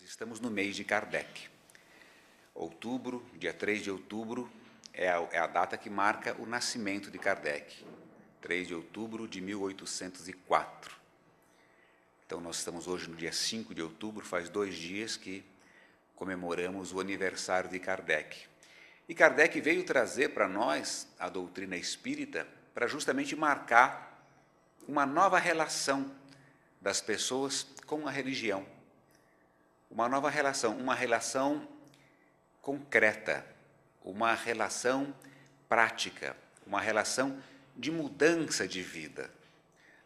estamos no mês de Kardec. Outubro, dia 3 de outubro, é a data que marca o nascimento de Kardec. 3 de outubro de 1804. Então, nós estamos hoje no dia 5 de outubro, faz 2 dias que comemoramos o aniversário de Kardec. E Kardec veio trazer para nós a doutrina espírita para justamente marcar uma nova relação das pessoas com a religião. Uma nova relação, uma relação concreta, uma relação prática, uma relação de mudança de vida.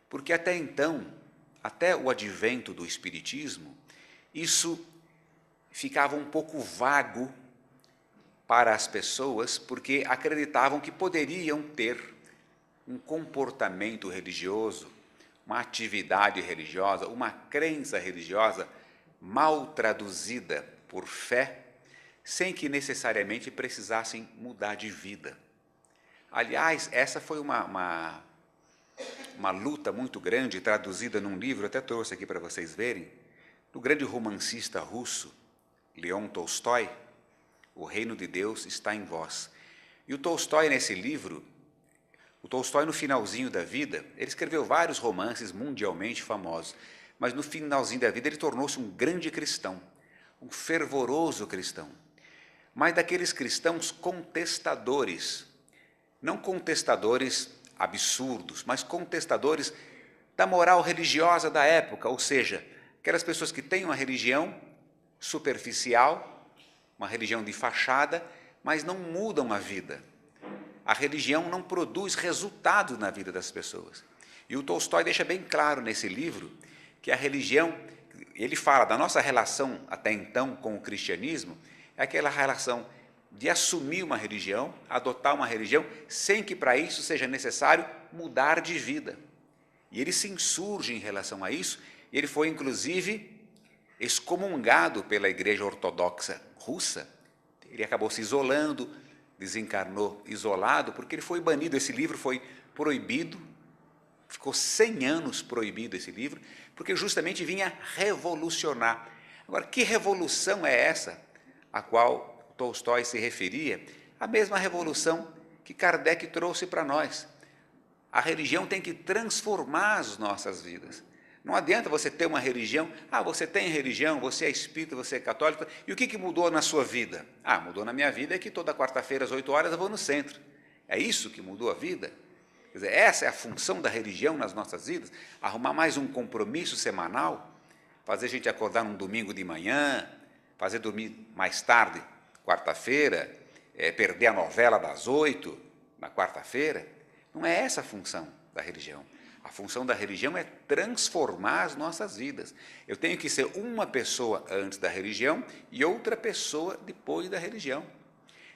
Porque até então, até o advento do Espiritismo, isso ficava um pouco vago para as pessoas, porque acreditavam que poderiam ter um comportamento religioso, uma atividade religiosa, uma crença religiosa mal traduzida por fé, sem que necessariamente precisassem mudar de vida. Aliás, essa foi uma luta muito grande, traduzida num livro, até trouxe aqui para vocês verem, do grande romancista russo, Leon Tolstói, O Reino de Deus está em vós. E o Tolstói, nesse livro, o Tolstói, no finalzinho da vida, ele escreveu vários romances mundialmente famosos, mas no finalzinho da vida ele tornou-se um grande cristão, um fervoroso cristão, mas daqueles cristãos contestadores, não contestadores absurdos, mas contestadores da moral religiosa da época, ou seja, aquelas pessoas que têm uma religião superficial, uma religião de fachada, mas não mudam a vida. A religião não produz resultados na vida das pessoas. E o Tolstói deixa bem claro nesse livro que a religião, ele fala da nossa relação até então com o cristianismo, é aquela relação de assumir uma religião, adotar uma religião, sem que para isso seja necessário mudar de vida. E ele se insurge em relação a isso, e ele foi inclusive excomungado pela Igreja Ortodoxa Russa. Ele acabou se isolando, desencarnou isolado, porque ele foi banido, esse livro foi proibido, ficou 100 anos proibido esse livro, porque justamente vinha revolucionar. Agora, que revolução é essa a qual Tolstói se referia? A mesma revolução que Kardec trouxe para nós. A religião tem que transformar as nossas vidas. Não adianta você ter uma religião, você tem religião, você é espírita, você é católico, e o que mudou na sua vida? Mudou na minha vida é que toda quarta-feira às 8 horas eu vou no centro. É isso que mudou a vida? Quer dizer, essa é a função da religião nas nossas vidas? Arrumar mais um compromisso semanal? Fazer a gente acordar num domingo de manhã, fazer dormir mais tarde, quarta-feira, perder a novela das 8 na quarta-feira? Não é essa a função da religião. A função da religião é transformar as nossas vidas. Eu tenho que ser uma pessoa antes da religião e outra pessoa depois da religião.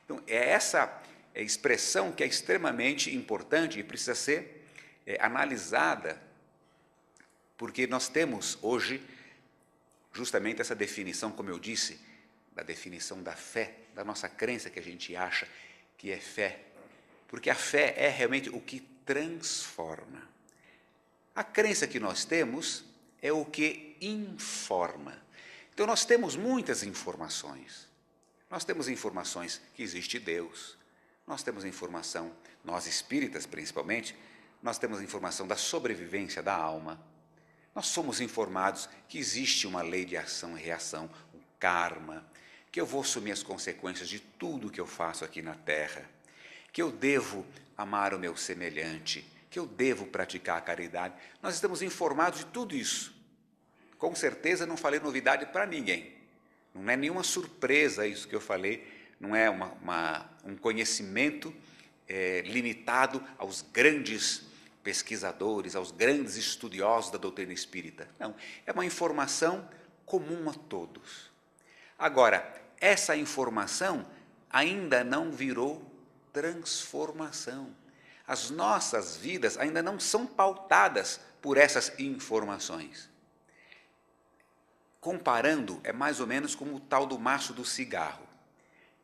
Então, é essa expressão que é extremamente importante e precisa ser analisada, porque nós temos hoje justamente essa definição, como eu disse, da definição da fé, da nossa crença que a gente acha que é fé, porque a fé é realmente o que transforma. A crença que nós temos é o que informa. Então, nós temos muitas informações. Nós temos informações que existe Deus, nós temos informação, nós espíritas principalmente, nós temos informação da sobrevivência da alma. Nós somos informados que existe uma lei de ação e reação, o karma, que eu vou assumir as consequências de tudo que eu faço aqui na Terra, que eu devo amar o meu semelhante, que eu devo praticar a caridade. Nós estamos informados de tudo isso. Com certeza não falei novidade para ninguém. Não é nenhuma surpresa isso que eu falei, não é um conhecimento limitado aos grandes pesquisadores, aos grandes estudiosos da doutrina espírita. Não, é uma informação comum a todos. Agora, essa informação ainda não virou transformação. As nossas vidas ainda não são pautadas por essas informações. Comparando, é mais ou menos como o tal do maço do cigarro.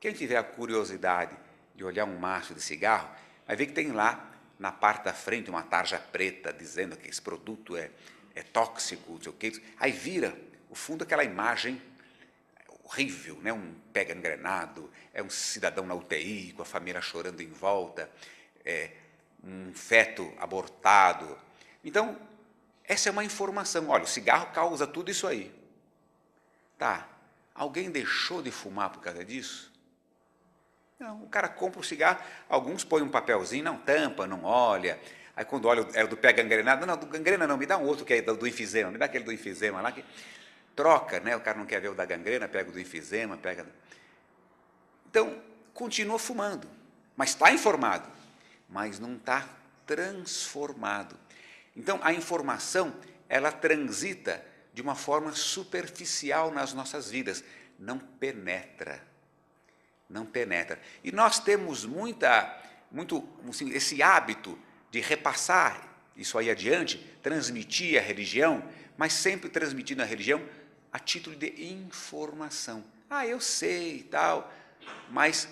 Quem tiver a curiosidade de olhar um maço de cigarro, vai ver que tem lá, na parte da frente, uma tarja preta dizendo que esse produto é tóxico, não sei o quê. Aí vira, o fundo, aquela imagem horrível, né? Um pé gangrenado, é um cidadão na UTI, com a família chorando em volta, um feto abortado. Então, essa é uma informação. Olha, o cigarro causa tudo isso aí. Tá, alguém deixou de fumar por causa disso? Não, o cara compra o cigarro, alguns põem um papelzinho, não tampa, não olha. Aí quando olha, é do pé gangrenado, não, do gangrena não, me dá um outro que é do enfisema, me dá aquele do enfisema lá, que troca, né? O cara não quer ver o da gangrena, pega o do enfisema, pega... Então, continua fumando, mas está informado, mas não está transformado. Então, a informação, ela transita de uma forma superficial nas nossas vidas, não penetra. Não penetra. E nós temos muito assim, esse hábito de repassar isso aí adiante, transmitir a religião, mas sempre transmitindo a religião a título de informação. Ah, eu sei e tal, mas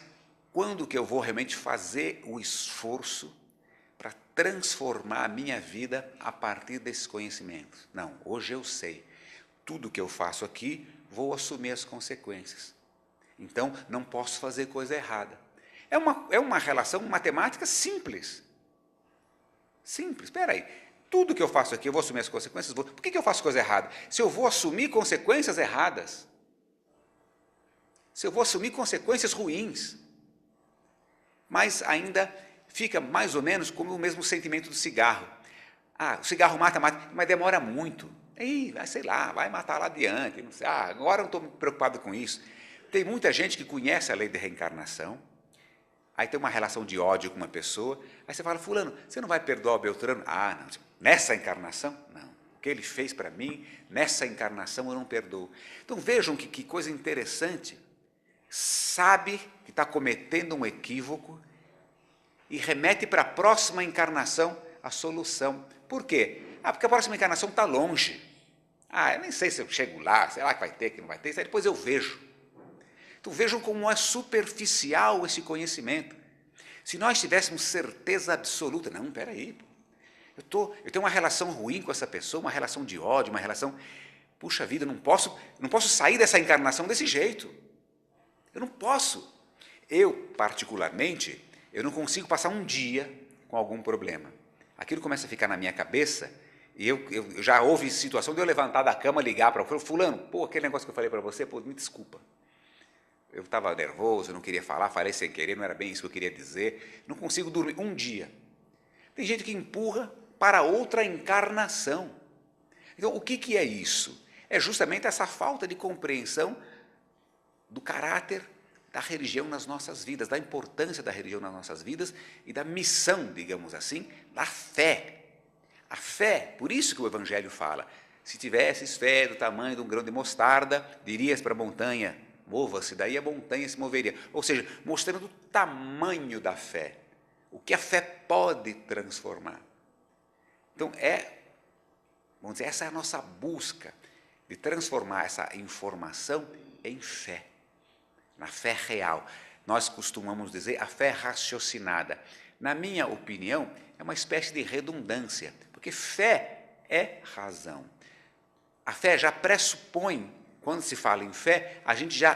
quando que eu vou realmente fazer o esforço para transformar a minha vida a partir desses conhecimentos? Não, hoje eu sei. Tudo que eu faço aqui, vou assumir as consequências. Então, não posso fazer coisa errada. É uma relação matemática simples. Simples, espera aí. Tudo que eu faço aqui, eu vou assumir as consequências? Por que eu faço coisa errada? Se eu vou assumir consequências erradas, se eu vou assumir consequências ruins, mas ainda fica mais ou menos como o mesmo sentimento do cigarro. Ah, o cigarro mata, mas demora muito. Aí, sei lá, vai matar lá adiante. Não sei. Ah, agora eu não estou preocupado com isso. Tem muita gente que conhece a lei da reencarnação, aí tem uma relação de ódio com uma pessoa, aí você fala, fulano, você não vai perdoar o Beltrano? Ah, não, nessa encarnação? Não. O que ele fez para mim, nessa encarnação eu não perdoo. Então vejam que coisa interessante. Sabe que está cometendo um equívoco e remete para a próxima encarnação a solução. Por quê? Ah, porque a próxima encarnação está longe. Ah, eu nem sei se eu chego lá, sei lá que vai ter, que não vai ter, isso aí depois eu vejo. Então vejam como é superficial esse conhecimento. Se nós tivéssemos certeza absoluta, não, espera aí, eu tenho uma relação ruim com essa pessoa, uma relação de ódio, uma relação... Puxa vida, não posso sair dessa encarnação desse jeito. Eu não posso. Eu, particularmente, eu não consigo passar um dia com algum problema. Aquilo começa a ficar na minha cabeça, e eu já houve situação de eu levantar da cama, ligar para o fulano, pô, aquele negócio que eu falei para você, pô, me desculpa. Eu estava nervoso, não queria falar, falei sem querer, não era bem isso que eu queria dizer. Não consigo dormir um dia. Tem gente que empurra para outra encarnação. Então, o que é isso? É justamente essa falta de compreensão do caráter da religião nas nossas vidas, da importância da religião nas nossas vidas e da missão, digamos assim, da fé. A fé, por isso que o Evangelho fala, se tivesses fé do tamanho de um grão de mostarda, dirias para a montanha, mova-se, daí a montanha se moveria. Ou seja, mostrando o tamanho da fé, o que a fé pode transformar. Então, vamos dizer, essa é a nossa busca de transformar essa informação em fé, na fé real. Nós costumamos dizer a fé raciocinada. Na minha opinião, é uma espécie de redundância, porque fé é razão. A fé já pressupõe, quando se fala em fé, a gente já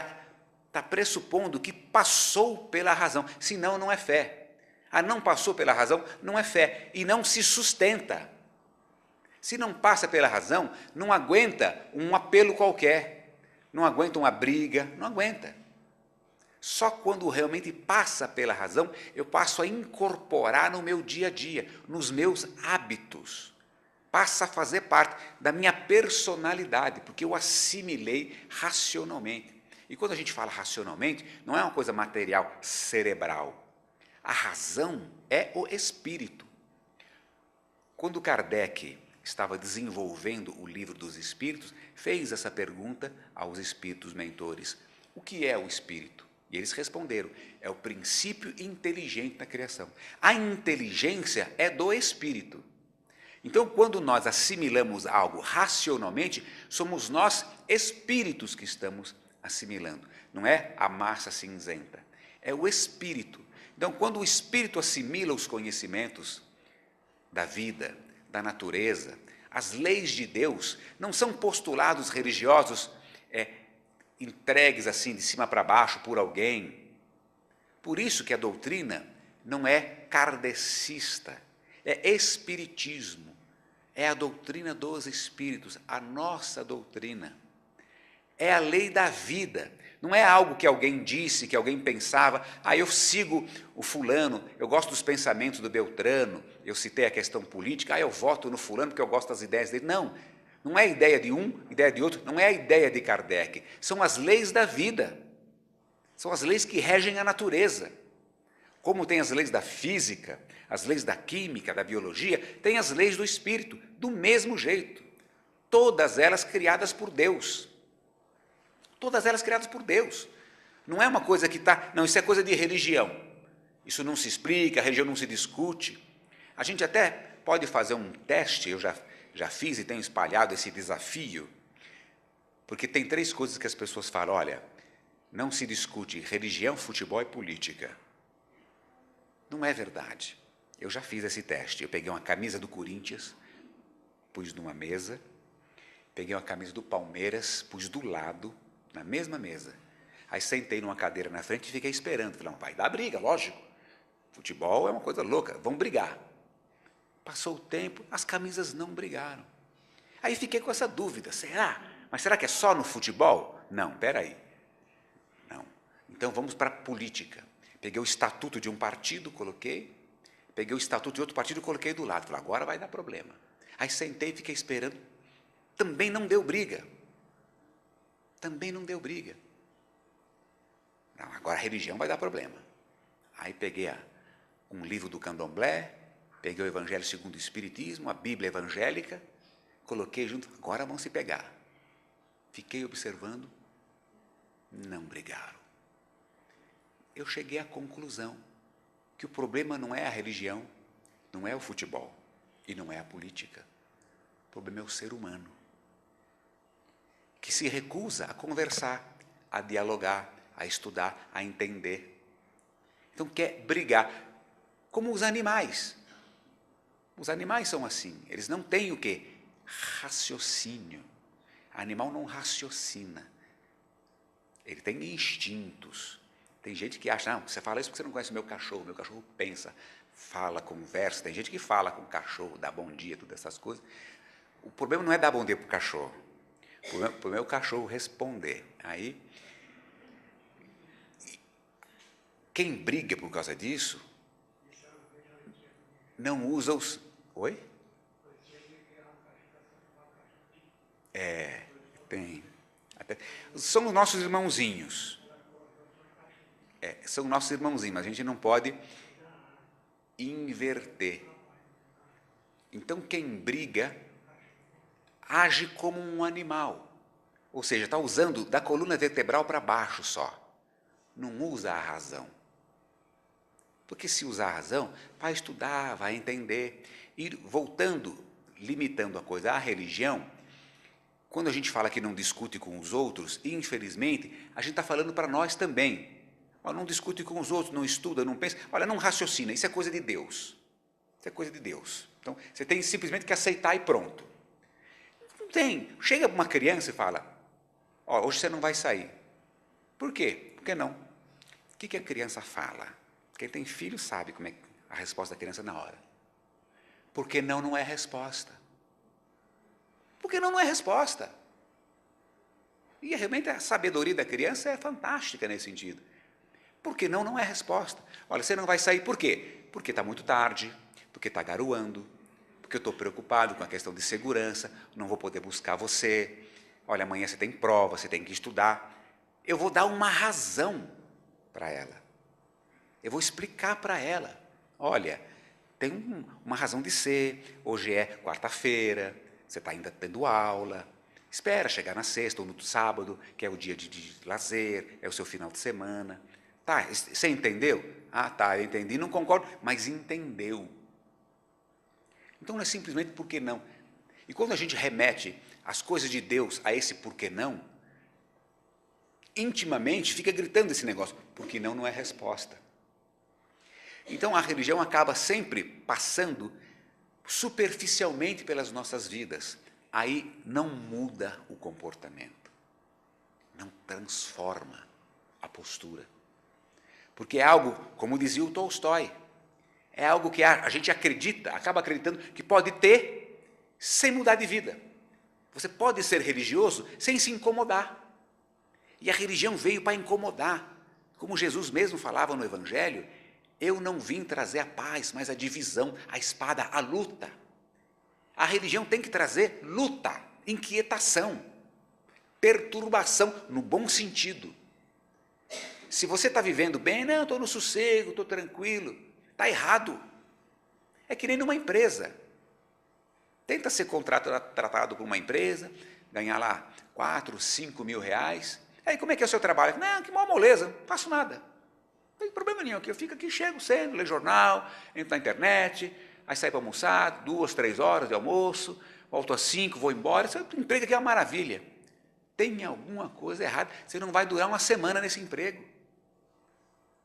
está pressupondo que passou pela razão, senão não é fé. Ah, não passou pela razão, não é fé, e não se sustenta. Se não passa pela razão, não aguenta um apelo qualquer, não aguenta uma briga, não aguenta. Só quando realmente passa pela razão, eu passo a incorporar no meu dia a dia, nos meus hábitos. Passa a fazer parte da minha personalidade, porque eu assimilei racionalmente. E quando a gente fala racionalmente, não é uma coisa material, cerebral. A razão é o espírito. Quando Kardec estava desenvolvendo o livro dos espíritos, fez essa pergunta aos espíritos mentores: o que é o espírito? E eles responderam: é o princípio inteligente da criação. A inteligência é do espírito. Então, quando nós assimilamos algo racionalmente, somos nós espíritos que estamos assimilando. Não é a massa cinzenta, é o espírito. Então, quando o espírito assimila os conhecimentos da vida, da natureza, as leis de Deus, não são postulados religiosos entregues assim de cima para baixo por alguém. Por isso que a doutrina não é kardecista, é espiritismo, é a doutrina dos espíritos, a nossa doutrina. É a lei da vida, não é algo que alguém disse, que alguém pensava, eu sigo o fulano, eu gosto dos pensamentos do Beltrano, eu citei a questão política, eu voto no fulano porque eu gosto das ideias dele. Não, não é a ideia de um, ideia de outro, não é a ideia de Kardec, são as leis da vida, são as leis que regem a natureza. Como tem as leis da física, as leis da química, da biologia, tem as leis do espírito, do mesmo jeito, todas elas criadas por Deus. Todas elas criadas por Deus. Não é uma coisa que está... Não, isso é coisa de religião. Isso não se explica, a religião não se discute. A gente até pode fazer um teste, eu já fiz e tenho espalhado esse desafio, porque tem 3 coisas que as pessoas falam, olha, não se discute religião, futebol e política. Não é verdade. Eu já fiz esse teste. Eu peguei uma camisa do Corinthians, pus numa mesa, peguei uma camisa do Palmeiras, pus do lado, na mesma mesa. Aí sentei numa cadeira na frente e fiquei esperando. Falei, não, vai dar briga, lógico. Futebol é uma coisa louca, vão brigar. Passou o tempo, as camisas não brigaram. Aí fiquei com essa dúvida, será? Mas será que é só no futebol? Não, peraí. Não. Então vamos para a política. Peguei o estatuto de um partido, coloquei. Peguei o estatuto de outro partido e coloquei do lado. Falei, agora vai dar problema. Aí sentei e fiquei esperando. Também não deu briga. Também não deu briga. Não, agora a religião vai dar problema. Aí peguei um livro do Candomblé, peguei o Evangelho segundo o Espiritismo, a Bíblia evangélica, coloquei junto, agora vão se pegar. Fiquei observando, não brigaram. Eu cheguei à conclusão que o problema não é a religião, não é o futebol e não é a política. O problema é o ser humano, que se recusa a conversar, a dialogar, a estudar, a entender. Então quer brigar, como os animais. Os animais são assim, eles não têm o quê? Raciocínio. O animal não raciocina. Ele tem instintos. Tem gente que acha, não, você fala isso porque você não conhece o meu cachorro pensa, fala, conversa. Tem gente que fala com o cachorro, dá bom dia, todas essas coisas. O problema não é dar bom dia para o cachorro. O problema é o cachorro responder. Aí, quem briga por causa disso, não usa os... Oi? Tem. São os nossos irmãozinhos. São nossos irmãozinhos, mas a gente não pode inverter. Então, quem briga, age como um animal. Ou seja, está usando da coluna vertebral para baixo só. Não usa a razão. Porque se usar a razão, vai estudar, vai entender. E voltando, limitando a coisa à religião, quando a gente fala que não discute com os outros, infelizmente, a gente está falando para nós também. Olha, não discute com os outros, não estuda, não pensa. Olha, não raciocina, isso é coisa de Deus. Isso é coisa de Deus. Então, você tem simplesmente que aceitar e pronto. Não tem. Chega uma criança e fala, hoje você não vai sair. Por quê? Por que não? O que a criança fala? Quem tem filho sabe como é a resposta da criança na hora. Porque não é resposta. Porque não é resposta. E realmente a sabedoria da criança é fantástica nesse sentido. Porque não é resposta. Olha, você não vai sair por quê? Porque está muito tarde, porque está garoando, porque eu estou preocupado com a questão de segurança, não vou poder buscar você. Olha, amanhã você tem prova, você tem que estudar. Eu vou dar uma razão para ela. Eu vou explicar para ela. Olha, tem uma razão de ser. Hoje é quarta-feira, você está ainda tendo aula. Espera chegar na sexta ou no sábado, que é o dia de lazer, é o seu final de semana. Tá, você entendeu? Ah, tá, eu entendi, não concordo, mas entendeu. Então não é simplesmente porque não. E quando a gente remete as coisas de Deus a esse porque não, intimamente fica gritando esse negócio, porque não é resposta. Então a religião acaba sempre passando superficialmente pelas nossas vidas. Aí não muda o comportamento. não transforma a postura. Porque é algo, como dizia o Tolstói, é algo que a gente acredita, acaba acreditando que pode ter sem mudar de vida. Você pode ser religioso sem se incomodar. E a religião veio para incomodar. Como Jesus mesmo falava no Evangelho, eu não vim trazer a paz, mas a divisão, a espada, a luta. A religião tem que trazer luta, inquietação, perturbação, no bom sentido. Se você está vivendo bem, não, estou no sossego, estou tranquilo, está errado. É que nem numa empresa. Tenta ser contratado por uma empresa, ganhar lá 4, 5 mil reais. Aí como é que é o seu trabalho? Não, que mó moleza, não faço nada. Não tem problema nenhum aqui, eu fico aqui, chego cedo, leio jornal, entro na internet, aí saio para almoçar, 2, 3 horas de almoço, volto às 5, vou embora. Esse emprego aqui é uma maravilha. Tem alguma coisa errada, você não vai durar uma semana nesse emprego.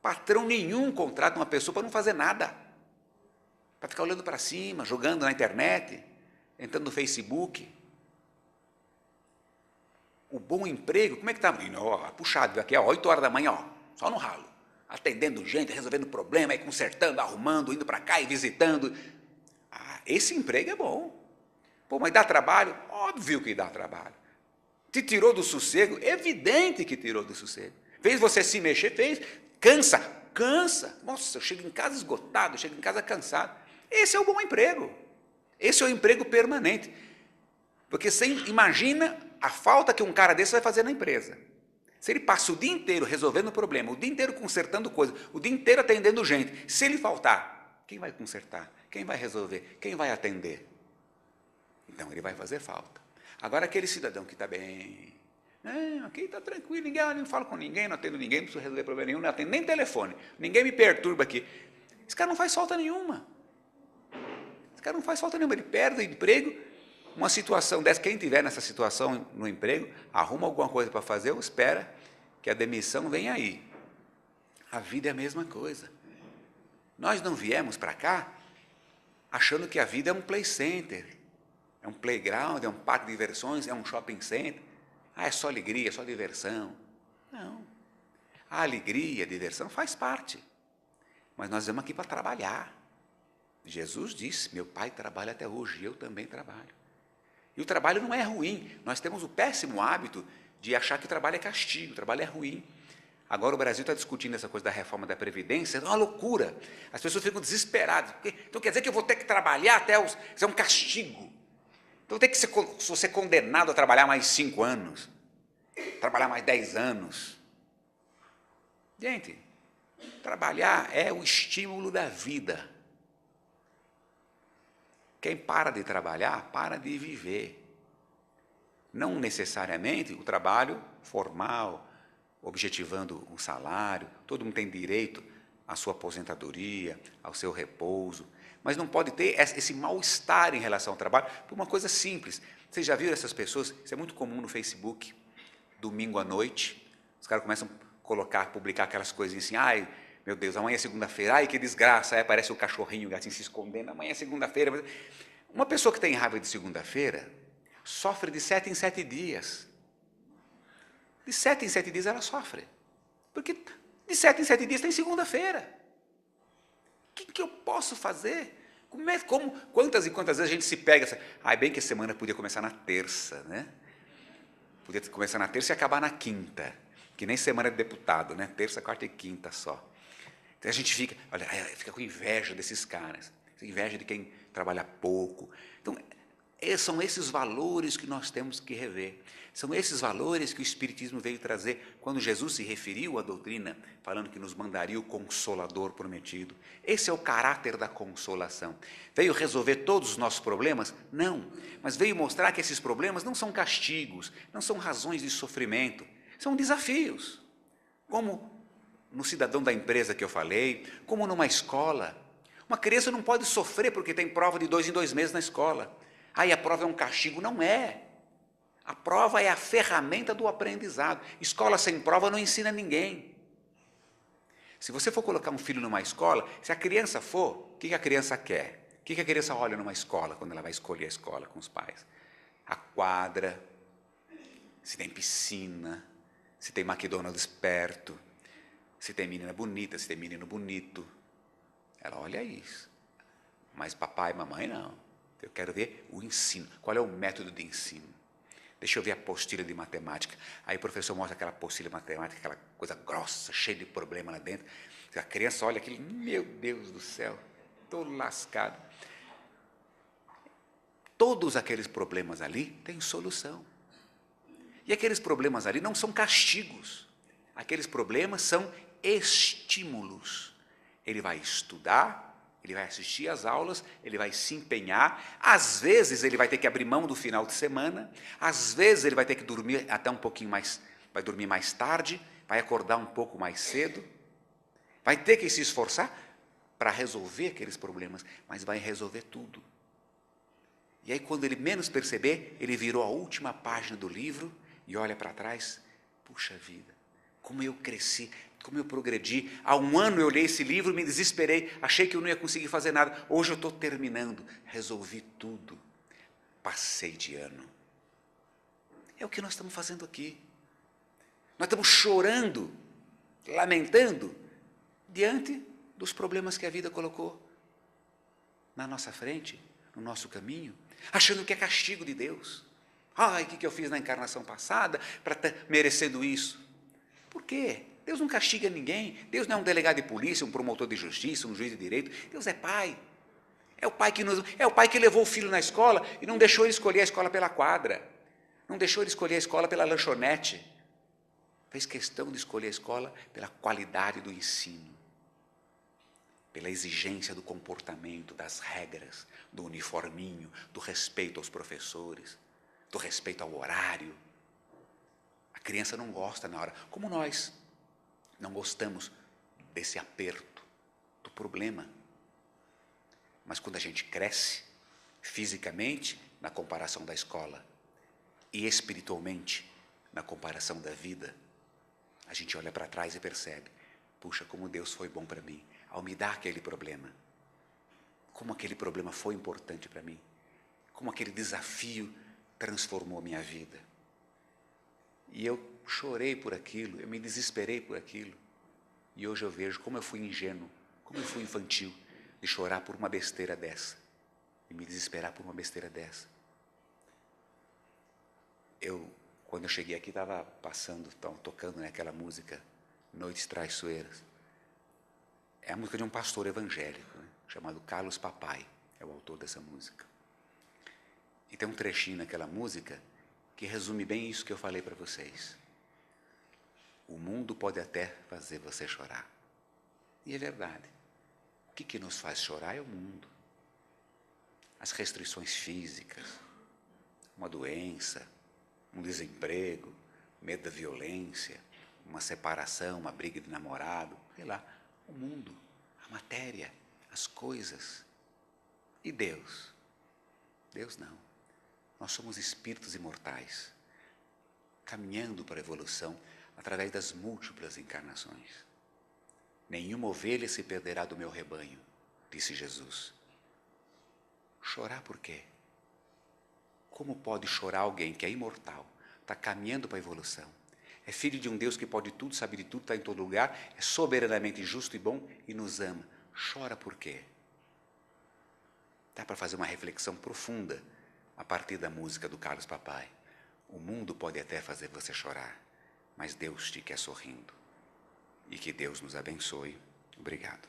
Patrão nenhum contrata uma pessoa para não fazer nada. Para ficar olhando para cima, jogando na internet, entrando no Facebook. O bom emprego, como é que está? Puxado, aqui, 8 horas da manhã, só no ralo. Atendendo gente, resolvendo problema, aí consertando, arrumando, indo para cá e visitando. Esse emprego é bom. Pô, mas dá trabalho? Óbvio que dá trabalho. Te tirou do sossego? Evidente que tirou do sossego. Fez você se mexer? Fez. Cansa. Nossa, eu chego em casa esgotado, eu chego em casa cansado. Esse é o bom emprego. Esse é o emprego permanente. Porque você imagina a falta que um cara desse vai fazer na empresa. Se ele passa o dia inteiro resolvendo problema, o dia inteiro consertando coisas, o dia inteiro atendendo gente, se ele faltar, quem vai consertar? Quem vai resolver? Quem vai atender? Então ele vai fazer falta. Agora aquele cidadão que está bem, aqui está tranquilo, eu não falo com ninguém, não atendo ninguém, não preciso resolver problema nenhum, não atendo nem telefone, ninguém me perturba aqui. Esse cara não faz falta nenhuma. Ele perde o emprego. Uma situação dessa, quem estiver nessa situação no emprego, arruma alguma coisa para fazer ou espera que a demissão venha aí. A vida é a mesma coisa. Nós não viemos para cá achando que a vida é um play center, é um playground, é um parque de diversões, é um shopping center. É só alegria, é só diversão. Não. A alegria, a diversão faz parte. Mas nós vamos aqui para trabalhar. Jesus disse, meu pai trabalha até hoje, eu também trabalho. E o trabalho não é ruim. Nós temos o péssimo hábito de achar que o trabalho é castigo, o trabalho é ruim. Agora o Brasil está discutindo essa coisa da reforma da Previdência, é uma loucura. As pessoas ficam desesperadas. Então quer dizer que eu vou ter que trabalhar até os... Isso é um castigo. Então eu vou ter que ser condenado a trabalhar mais 5 anos, trabalhar mais 10 anos. Gente, trabalhar é o estímulo da vida. Quem para de trabalhar, para de viver. Não necessariamente o trabalho formal, objetivando um salário, todo mundo tem direito à sua aposentadoria, ao seu repouso, mas não pode ter esse mal-estar em relação ao trabalho por uma coisa simples. Vocês já viram essas pessoas? Isso é muito comum no Facebook, domingo à noite, os caras começam a publicar aquelas coisinhas assim, ai, meu Deus, amanhã é segunda-feira, ai que desgraça, aí aparece o cachorrinho, o gatinho se escondendo, amanhã é segunda-feira. Uma pessoa que tem raiva de segunda-feira sofre de 7 em 7 dias. De 7 em 7 dias ela sofre. Porque de 7 em 7 dias tem segunda-feira. O que eu posso fazer? Quantas e quantas vezes a gente se pega, bem que a semana podia começar na terça, né? Podia começar na terça e acabar na quinta, que nem semana de deputado, né? Terça, quarta e quinta só. Então a gente fica com inveja desses caras, inveja de quem trabalha pouco. Então, são esses valores que nós temos que rever. São esses valores que o Espiritismo veio trazer quando Jesus se referiu à doutrina, falando que nos mandaria o Consolador prometido. Esse é o caráter da consolação. Veio resolver todos os nossos problemas? Não. Mas veio mostrar que esses problemas não são castigos, não são razões de sofrimento, são desafios. Como no cidadão da empresa que eu falei, como numa escola. Uma criança não pode sofrer porque tem prova de 2 em 2 meses na escola. A prova é um castigo. Não é. A prova é a ferramenta do aprendizado. Escola sem prova não ensina ninguém. Se você for colocar um filho numa escola, se a criança for, o que a criança quer? O que a criança olha numa escola, quando ela vai escolher a escola com os pais? A quadra, se tem piscina, se tem McDonald's perto, se tem menina bonita, se tem menino bonito. Ela olha isso. Mas papai e mamãe não. Eu quero ver o ensino. Qual é o método de ensino? Deixa eu ver a apostila de matemática. Aí o professor mostra aquela apostila de matemática, aquela coisa grossa, cheia de problema lá dentro. A criança olha aquilo, meu Deus do céu, estou lascado. Todos aqueles problemas ali têm solução. E aqueles problemas ali não são castigos. Aqueles problemas são estímulos. Ele vai estudar, ele vai assistir às aulas, ele vai se empenhar. Às vezes ele vai ter que abrir mão do final de semana, às vezes ele vai ter que dormir até um pouquinho mais, vai dormir mais tarde, vai acordar um pouco mais cedo, vai ter que se esforçar para resolver aqueles problemas, mas vai resolver tudo. E aí, quando ele menos perceber, ele virou a última página do livro e olha para trás, puxa vida, como eu cresci, como eu progredi. Há um ano eu olhei esse livro, me desesperei, achei que eu não ia conseguir fazer nada. Hoje eu estou terminando, resolvi tudo, passei de ano. É o que nós estamos fazendo aqui. Nós estamos chorando, lamentando, diante dos problemas que a vida colocou na nossa frente, no nosso caminho, achando que é castigo de Deus. Ai, o que eu fiz na encarnação passada para estar merecendo isso? Por quê? Deus não castiga ninguém. Deus não é um delegado de polícia, um promotor de justiça, um juiz de direito. Deus é pai. É o pai que levou o filho na escola e não deixou ele escolher a escola pela quadra. Não deixou ele escolher a escola pela lanchonete. Fez questão de escolher a escola pela qualidade do ensino, pela exigência do comportamento, das regras, do uniforminho, do respeito aos professores, do respeito ao horário. A criança não gosta na hora, como nós não gostamos desse aperto, do problema. Mas quando a gente cresce, fisicamente, na comparação da escola, e espiritualmente, na comparação da vida, a gente olha para trás e percebe, puxa, como Deus foi bom para mim, ao me dar aquele problema. Como aquele problema foi importante para mim. Como aquele desafio transformou a minha vida. E eu chorei por aquilo, eu me desesperei por aquilo. E hoje eu vejo como eu fui ingênuo, como eu fui infantil, de chorar por uma besteira dessa. E me desesperar por uma besteira dessa. Quando eu cheguei aqui, estava tocando aquela música, Noites Traiçoeiras. É a música de um pastor evangélico, chamado Carlos Papai, é o autor dessa música. E tem um trechinho naquela música que resume bem isso que eu falei para vocês. O mundo pode até fazer você chorar. E é verdade. O que nos faz chorar é o mundo. As restrições físicas, uma doença, um desemprego, medo da violência, uma separação, uma briga de namorado, sei lá, o mundo, a matéria, as coisas. E Deus? Deus não. Nós somos espíritos imortais, caminhando para a evolução através das múltiplas encarnações. Nenhuma ovelha se perderá do meu rebanho, disse Jesus. Chorar por quê? Como pode chorar alguém que é imortal, está caminhando para a evolução, é filho de um Deus que pode tudo, sabe de tudo, está em todo lugar, é soberanamente justo e bom e nos ama? Chora por quê? Dá para fazer uma reflexão profunda a partir da música do Carlos Papai. O mundo pode até fazer você chorar, mas Deus te quer sorrindo. E que Deus nos abençoe. Obrigado.